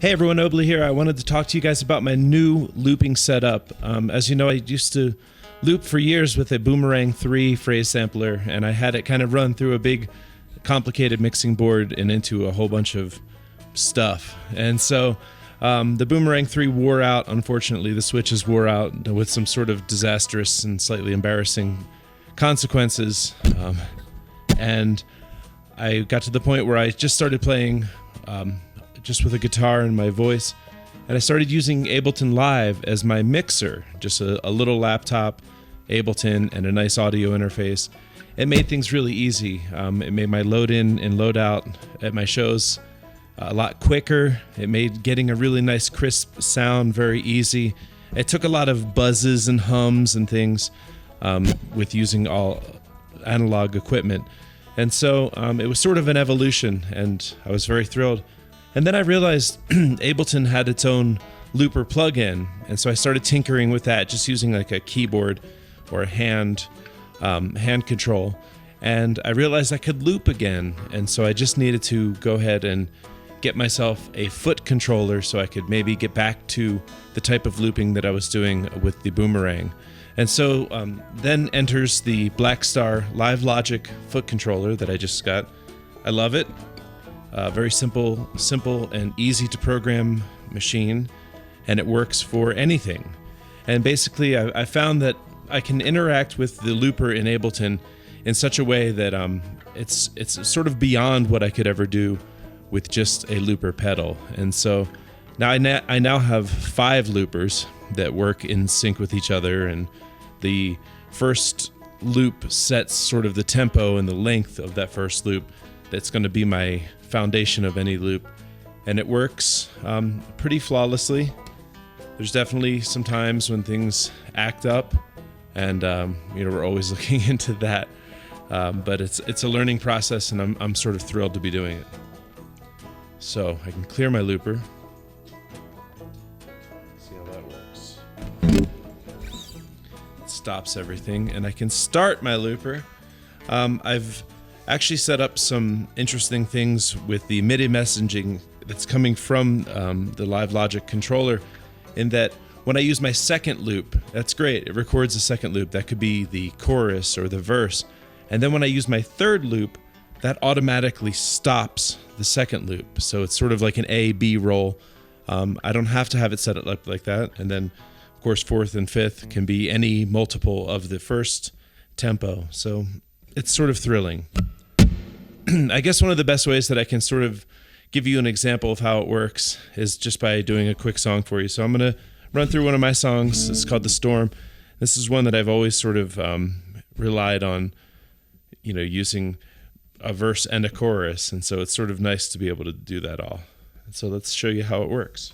Hey everyone, Obley here. I wanted to talk to you guys about my new looping setup. As you know, I used to loop for years with a Boomerang III phrase sampler, and I had it kind of run through a big, complicated mixing board and into a whole bunch of stuff. And so the Boomerang III wore out. Unfortunately, the switches wore out with some sort of disastrous and slightly embarrassing consequences. And I got to the point where I just started playing just with a guitar and my voice, and I started using Ableton Live as my mixer, just a little laptop, Ableton, and a nice audio interface. It made things really easy. It made my load in and load out at my shows a lot quicker. It made getting a really nice crisp sound very easy. It took a lot of buzzes and hums and things with using all analog equipment. And so it was sort of an evolution, and I was very thrilled. And then I realized Ableton had its own looper plugin, and so I started tinkering with that, just using like a keyboard or a hand control. And I realized I could loop again, and so I just needed to go ahead and get myself a foot controller so I could maybe get back to the type of looping that I was doing with the Boomerang. And so then enters the Blackstar Live Logic foot controller that I just got. I love it. Very simple and easy to program machine, and it works for anything. And basically, I found that I can interact with the looper in Ableton in such a way that it's sort of beyond what I could ever do with just a looper pedal. And so now I now have 5 loopers that work in sync with each other, and the first loop sets sort of the tempo and the length of that first loop. That's going to be my foundation of any loop, and it works pretty flawlessly. There's definitely some times when things act up, and we're always looking into that. But it's a learning process, and I'm sort of thrilled to be doing it. So I can clear my looper. See how that works. It stops everything, and I can start my looper. I've actually set up some interesting things with the MIDI messaging that's coming from the Live Logic controller, in that when I use my second loop, that's great. It records a second loop. That could be the chorus or the verse. And then when I use my third loop, that automatically stops the second loop. So it's sort of like an A-B roll. I don't have to have it set up like that. And then, of course, fourth and fifth can be any multiple of the first tempo. So it's sort of thrilling. I guess one of the best ways that I can sort of give you an example of how it works is just by doing a quick song for you. So I'm going to run through one of my songs. It's called The Storm. This is one that I've always sort of relied on, using a verse and a chorus. And so it's sort of nice to be able to do that all. So let's show you how it works.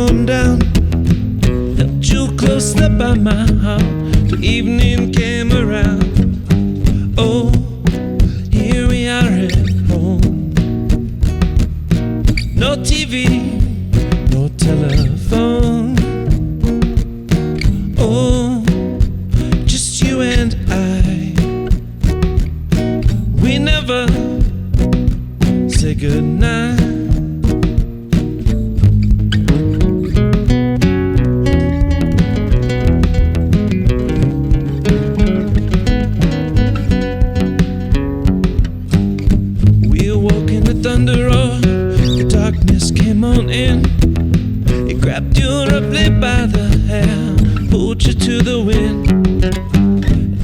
calm down. Held you close up by my heart. The evening came around. Oh, here we are at home. No TV, no telephone. Oh, just you and I. We never say goodnight. We awoke in the thunder roar. The darkness came on in. It grabbed you roughly by the hair, pulled you to the wind.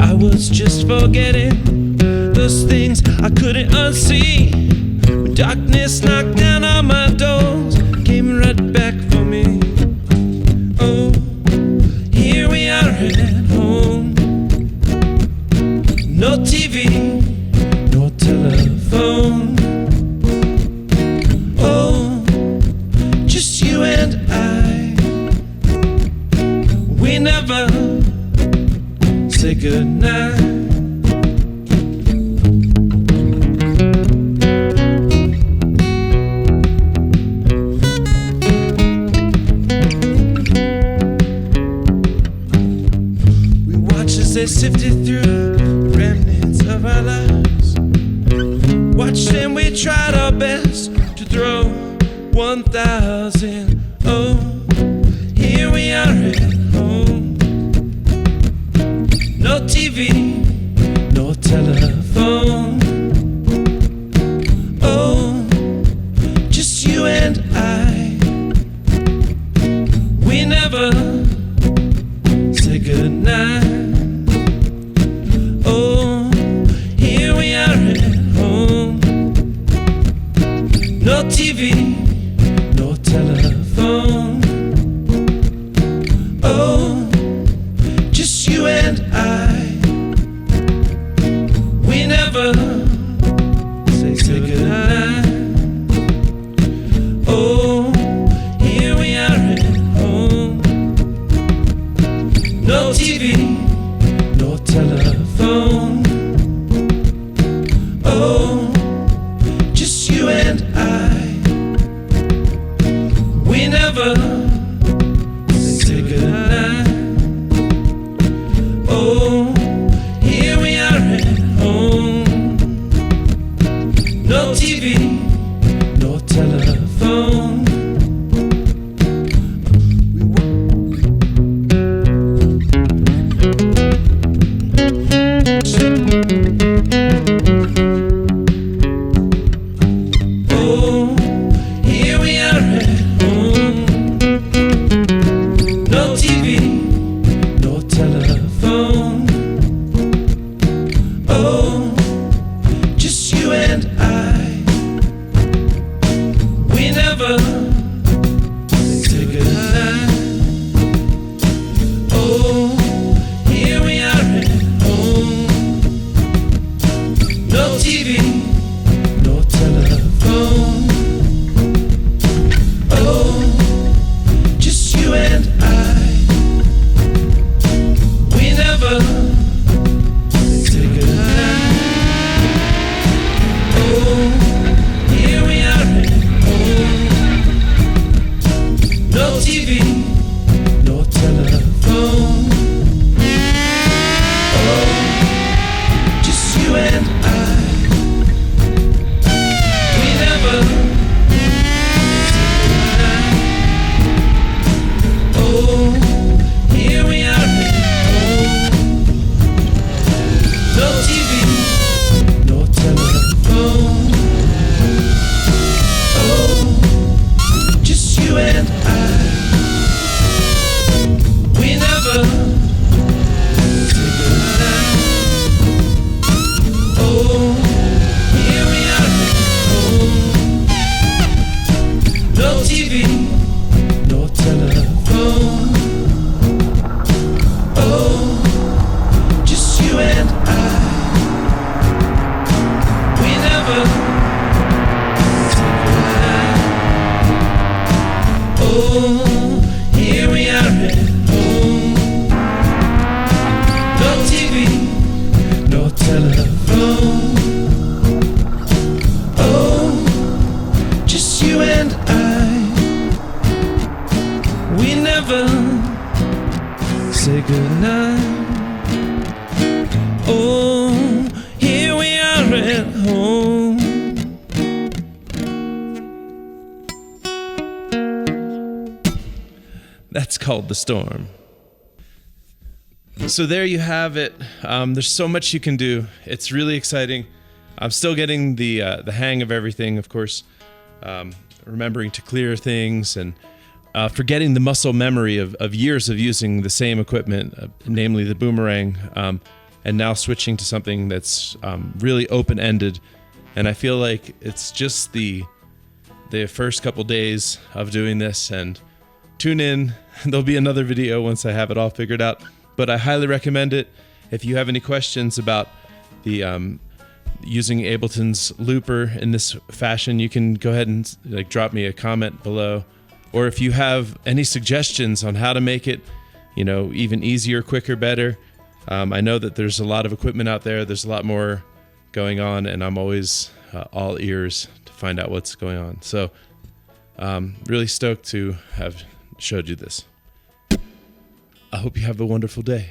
I was just forgetting those things I couldn't unsee. When darkness knocked down on my doors, came right back for me. Oh, here we are at home. No TV, no telephone. Oh, just you and I. We never say goodnight. They sifted through the remnants of our lives. Watched them, we tried our best to throw 1,000. Oh, here we are at home. No TV, no telephone. Oh, just you and I. We never say goodnight. Oh, here we are at home. No TV, no telephone. Oh, just you and I. We never say goodnight. Oh, here we are at home. No TV, no telephone. Oh, just you and I. We never say goodnight. Oh, here we are at home. No TV, no telephone. Oh, here we are at home. No TV, no telephone. Oh, just you and I. We never say goodnight. Oh, here we are at home. No TV, no telephone. Oh, just you and I. We never say goodnight. Oh, here we are at home. No TV, no telephone. Oh, just you and I. We never say goodnight. Oh, here we are at home. No TV, no telephone. Oh, just you and I. telephone. Oh, just you and I. We never say goodnight. Oh, here we are at home. That's called The Storm. So there you have it. There's so much you can do. It's really exciting. I'm still getting the hang of everything, of course. Remembering to clear things and forgetting the muscle memory of years of using the same equipment, namely the Boomerang, and now switching to something that's really open-ended. And I feel like it's just the first couple days of doing this, and tune in. There'll be another video once I have it all figured out, but I highly recommend it. If you have any questions about the using Ableton's looper in this fashion, you can go ahead and drop me a comment below. Or if you have any suggestions on how to make it, even easier, quicker, better. I know that there's a lot of equipment out there. There's a lot more going on, and I'm always all ears to find out what's going on. So really stoked to have showed you this. I hope you have a wonderful day.